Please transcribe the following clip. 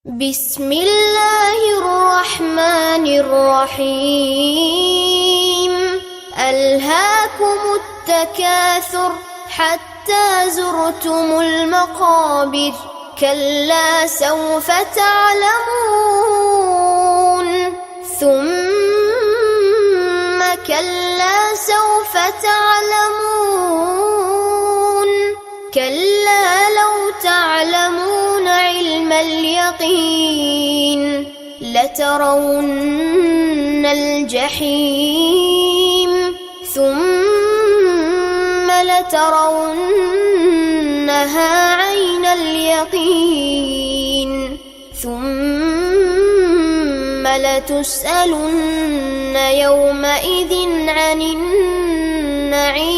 بسم الله الرحمن الرحيم. ألهاكم التكاثر حتى زرتم المقابر، كلا سوف تعلمون ثم كلا سوف تعلمون، كلا لو تعلمون علم اليقين لترون الجحيم ثم لترونها عين اليقين ثم لتسألن يومئذ عن النعيم.